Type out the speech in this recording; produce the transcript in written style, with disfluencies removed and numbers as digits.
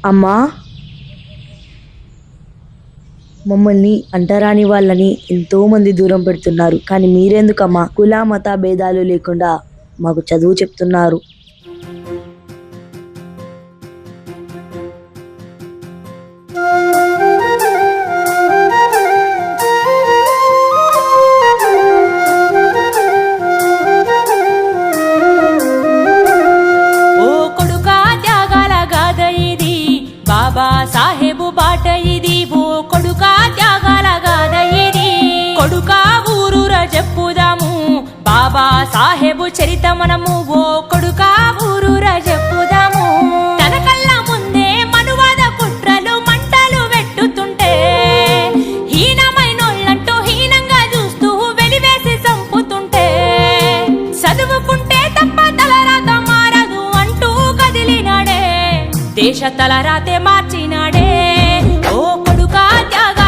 అమ్మా, మమ్మల్ని అంటరాని వాళ్ళని ఎంతో మంది దూరం పెడుతున్నారు, కానీ మీరెందుకమ్మా కుల మత భేదాలు లేకుండా మాకు చదువు చెప్తున్నారు? బాబా సాహెబు బాట ఇది, ఓ కొడుకా త్యాగాల గాథ ఇది. కొడుకా ఊరూర చెప్పుదాము బాబా సాహెబు చరిత మనము, ఓ కొడుకా ఊరూర చెప్పుదాము. తన కళ్ళ ముందే మనువాద కుట్రలు మంటలు వెట్టుతుంటే హీనమైనోళ్ళంటూ హీనంగా చూస్తూ వెలివేసి చంపుతుంటే, చదువుకుంటే తప్ప తలరాత మారదు అంటూ కదిలినాడే, దేశ తలరాతే మార్చినాడే. ఓ కొడుకా త్యాగ